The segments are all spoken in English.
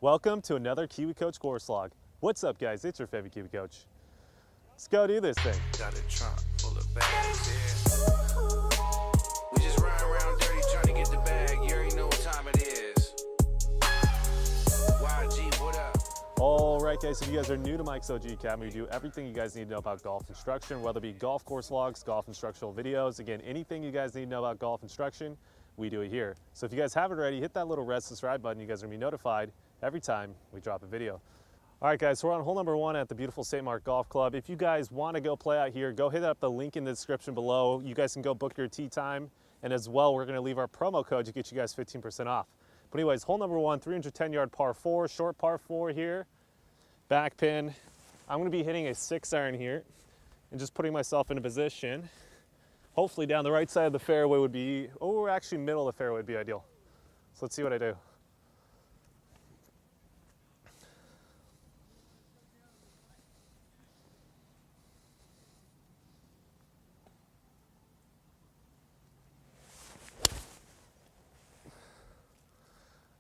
Welcome to another Kiwicoach course log. What's up, guys? It's your favorite Kiwicoach. Let's go do this thing. Got a trunk full of bags, yeah. We just riding around dirty trying to get the bag. You already know what time it is. YG, what up? All right, guys, if you guys are new to Mike's OG Academy, we do everything you guys need to know about golf instruction, whether it be golf course logs, golf instructional videos. Again, anything you guys need to know about golf instruction, we do it here. So if you guys haven't already, hit that little red subscribe button. You guys are gonna be notified every time we drop a video. All right, guys, so we're on hole number 1 at the beautiful St. Mark Golf Club. If you guys want to go play out here, go hit up the link in the description below. You guys can go book your tee time. And as well, we're going to leave our promo code to get you guys 15% off. But anyways, hole number 1, 310-yard par 4, short par 4 here. Back pin. I'm going to be hitting a 6-iron here and just putting myself in a position. Hopefully down the right side of the fairway would be, or actually middle of the fairway would be ideal. So let's see what I do.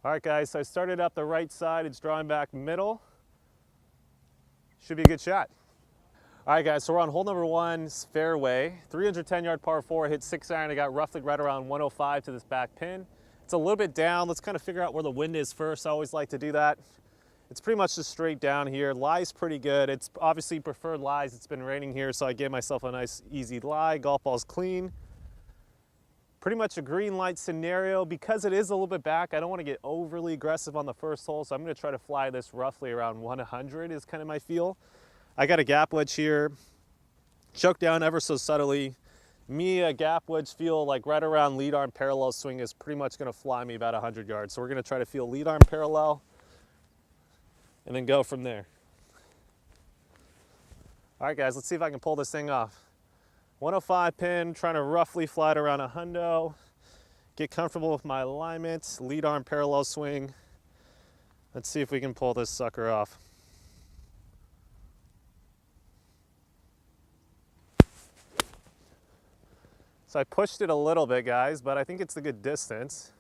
All right, guys, so I started up the right side. It's drawing back middle. Should be a good shot. All right, guys, so we're on hole number 1, fairway. 310-yard par 4, hit 6-iron. I got roughly right around 105 to this back pin. It's a little bit down. Let's kind of figure out where the wind is first. I always like to do that. It's pretty much just straight down here. Lie's pretty good. It's obviously preferred lies. It's been raining here, so I gave myself a nice, easy lie. Golf ball's clean. Pretty much a green light scenario. Because it is a little bit back, I don't want to get overly aggressive on the first hole, so I'm going to try to fly this roughly around 100 is kind of my feel. I got a gap wedge here, choke down ever so subtly. Me, a gap wedge feel like right around lead arm parallel swing is pretty much going to fly me about 100 yards. So we're going to try to feel lead arm parallel and then go from there. All right, guys, let's see if I can pull this thing off. 105 pin, trying to roughly fly it around a hundo. Get comfortable with my alignment, lead arm parallel swing. Let's see if we can pull this sucker off. So I pushed it a little bit, guys, but I think it's a good distance.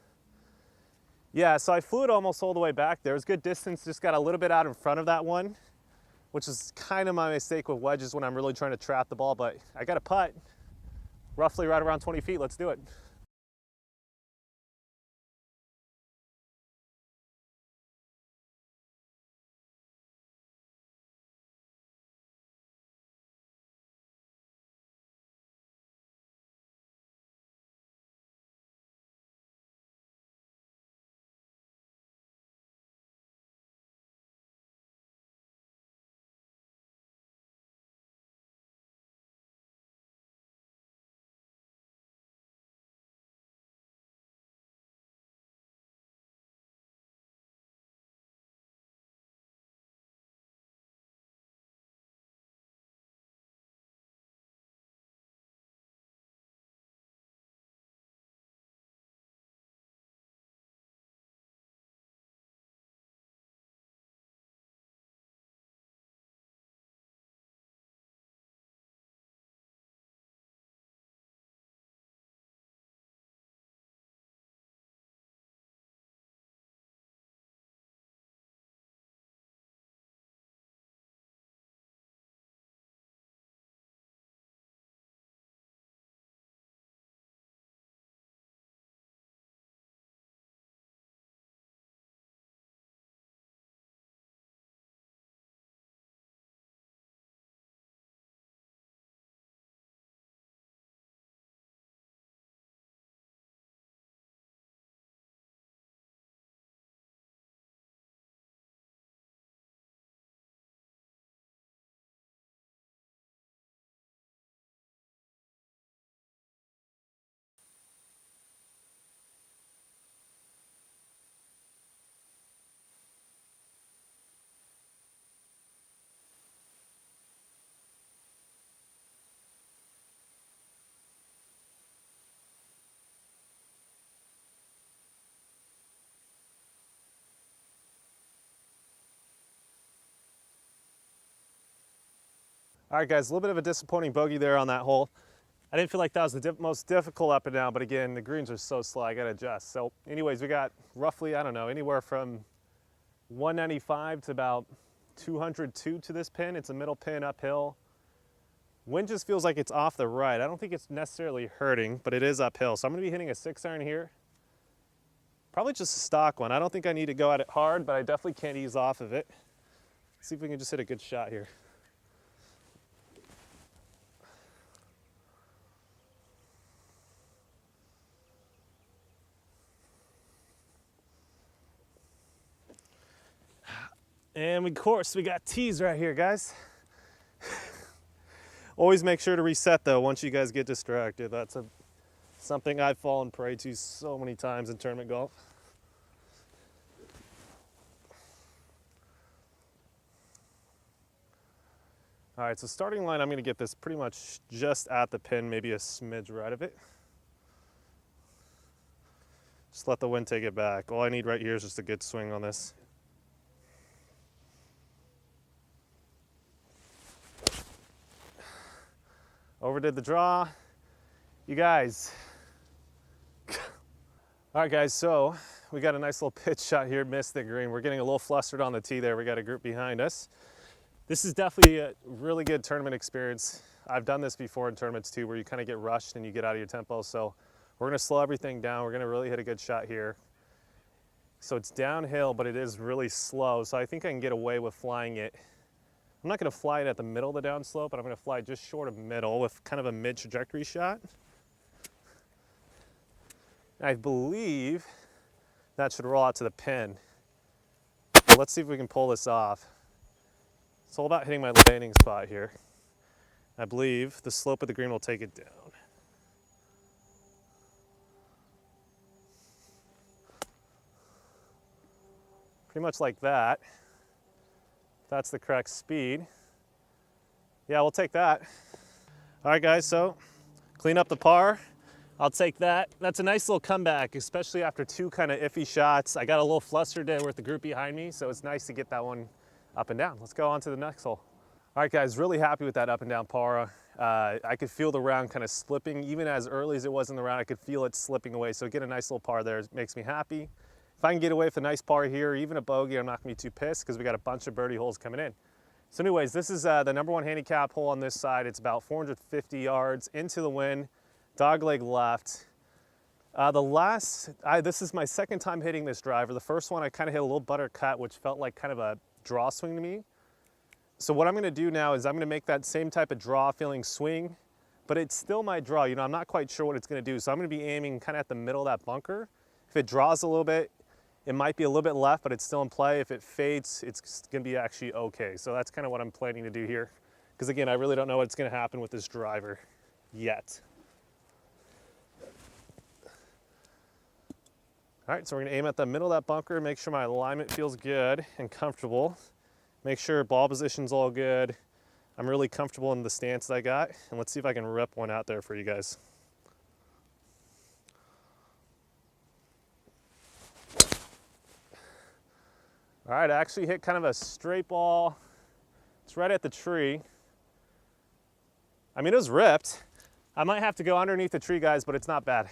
Yeah, so I flew it almost all the way back there. It was good distance, just got a little bit out in front of that one, which is kind of my mistake with wedges when I'm really trying to trap the ball, but I got a putt roughly right around 20 feet. Let's do it. All right, guys, a little bit of a disappointing bogey there on that hole. I didn't feel like that was the most difficult up and down, but again, the greens are so slow, I gotta adjust. So anyways, we got roughly, I don't know, anywhere from 195 to about 202 to this pin. It's a middle pin uphill. Wind just feels like it's off the right. I don't think it's necessarily hurting, but it is uphill. So I'm gonna be hitting a 6-iron here. Probably just a stock one. I don't think I need to go at it hard, but I definitely can't ease off of it. Let's see if we can just hit a good shot here. And of course, we got tees right here, guys. Always make sure to reset though once you guys get distracted. That's something I've fallen prey to so many times in tournament golf. All right, so starting line, I'm gonna get this pretty much just at the pin, maybe a smidge right of it. Just let the wind take it back. All I need right here is just a good swing on this. Overdid the draw. You guys. All right, guys, so we got a nice little pitch shot here, missed the green. We're getting a little flustered on the tee there. We got a group behind us. This is definitely a really good tournament experience. I've done this before in tournaments too, where you kind of get rushed and you get out of your tempo. So we're gonna slow everything down. We're gonna really hit a good shot here. So it's downhill, but it is really slow. So I think I can get away with flying it. I'm not gonna fly it at the middle of the downslope, but I'm gonna fly just short of middle with kind of a mid-trajectory shot. I believe that should roll out to the pin. But let's see if we can pull this off. It's all about hitting my landing spot here. I believe the slope of the green will take it down. Pretty much like that. That's the correct speed. Yeah, we'll take that. All right, guys, so clean up the par. I'll take that. That's a nice little comeback, especially after two kind of iffy shots. I got a little flustered there with the group behind me, so it's nice to get that one up and down. Let's go on to the next hole. All right, guys, really happy with that up and down par. I could feel the round kind of slipping. Even as early as it was in the round, I could feel it slipping away. So get a nice little par there makes me happy. If I can get away with a nice par here, even a bogey, I'm not gonna be too pissed because we got a bunch of birdie holes coming in. So anyways, this is the #1 handicap hole on this side. It's about 450 yards into the wind, dogleg left. This is my second time hitting this driver. The first one, I kind of hit a little butter cut, which felt like kind of a draw swing to me. So what I'm gonna do now is I'm gonna make that same type of draw feeling swing, but it's still my draw. You know, I'm not quite sure what it's gonna do. So I'm gonna be aiming kind of at the middle of that bunker. If it draws a little bit, it might be a little bit left, but it's still in play. If it fades, it's gonna be actually okay. So that's kind of what I'm planning to do here. Because again, I really don't know what's gonna happen with this driver yet. All right, so we're gonna aim at the middle of that bunker, make sure my alignment feels good and comfortable. Make sure ball position's all good. I'm really comfortable in the stance that I got. And let's see if I can rip one out there for you guys. All right, I actually hit kind of a straight ball. It's right at the tree. I mean, it was ripped. I might have to go underneath the tree, guys, but it's not bad.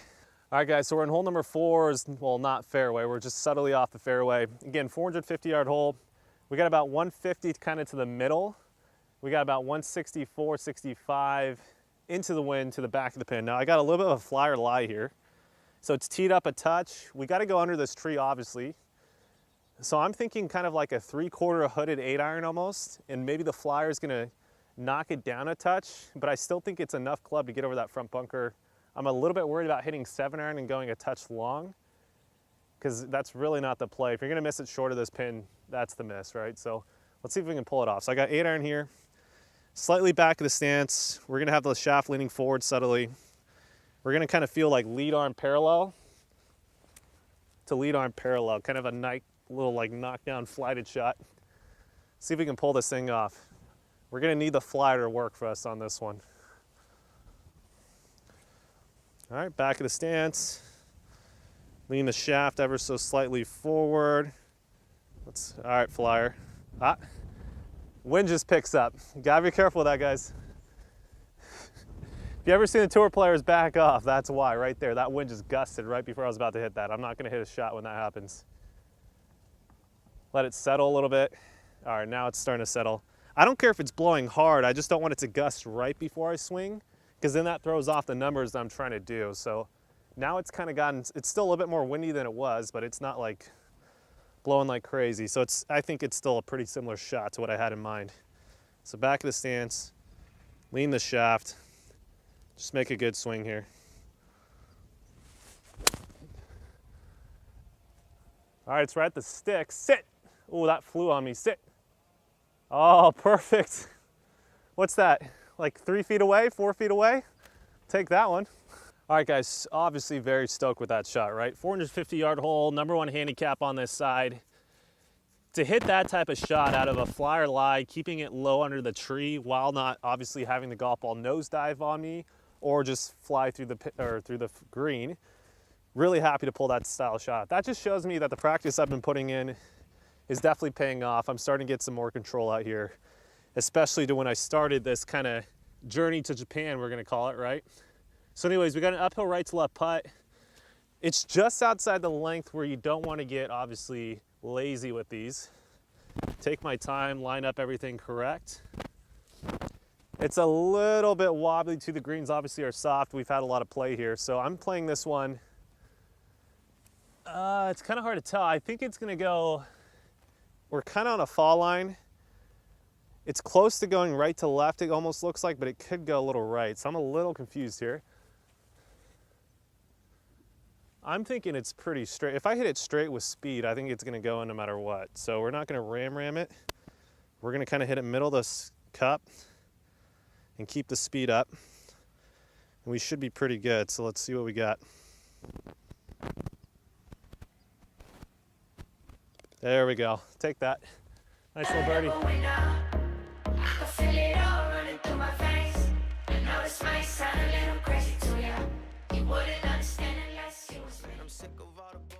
All right, guys, so we're in hole number 4, well, not fairway. We're just subtly off the fairway. Again, 450-yard hole. We got about 150 kind of to the middle. We got about 164, 65 into the wind to the back of the pin. Now, I got a little bit of a flyer lie here. So it's teed up a touch. We got to go under this tree, obviously. So I'm thinking kind of like a 3/4 hooded 8-iron almost, and maybe the flyer is gonna knock it down a touch, but I still think it's enough club to get over that front bunker. I'm a little bit worried about hitting 7-iron and going a touch long, because that's really not the play. If you're gonna miss it short of this pin, that's the miss, right? So let's see if we can pull it off. So I got 8-iron here, slightly back of the stance. We're gonna have the shaft leaning forward subtly. We're gonna kind of feel like lead arm parallel to lead arm parallel, kind of a little like knockdown flighted shot. See if we can pull this thing off. We're gonna need the flyer to work for us on this one. All right, back of the stance. Lean the shaft ever so slightly forward. All right, flyer. Wind just picks up. Gotta be careful with that, guys. If you ever seen the tour players back off, that's why, right there. That wind just gusted right before I was about to hit that. I'm not gonna hit a shot when that happens. Let it settle a little bit. All right, now it's starting to settle. I don't care if it's blowing hard, I just don't want it to gust right before I swing, because then that throws off the numbers that I'm trying to do. So now it's kind of gotten, it's still a little bit more windy than it was, but it's not like blowing like crazy. So I think it's still a pretty similar shot to what I had in mind. So back of the stance, lean the shaft, just make a good swing here. All right, it's right at the stick, sit. Oh, that flew on me, sit. Oh, perfect. What's that? Like 3 feet away, 4 feet away? Take that one. All right, guys, obviously very stoked with that shot, right? 450-yard hole, #1 handicap on this side. To hit that type of shot out of a fly or lie, keeping it low under the tree while not obviously having the golf ball nosedive on me or just fly through the green, really happy to pull that style shot. That just shows me that the practice I've been putting in is definitely paying off. I'm starting to get some more control out here, especially to when I started this kind of journey to Japan, we're gonna call it, right? So anyways, we got an uphill right to left putt. It's just outside the length where you don't want to get obviously lazy with these. Take my time, line up everything correct. It's a little bit wobbly too. The greens obviously are soft. We've had a lot of play here. So I'm playing this one. It's kind of hard to tell. I think it's gonna go, we're kind of on a fall line. It's close to going right to left, it almost looks like, but it could go a little right. So I'm a little confused here. I'm thinking it's pretty straight. If I hit it straight with speed, I think it's gonna go in no matter what. So we're not gonna ram it. We're gonna kind of hit it middle of this cup and keep the speed up. And we should be pretty good. So let's see what we got. There we go. Take that. Nice little birdie. I'm sick of all the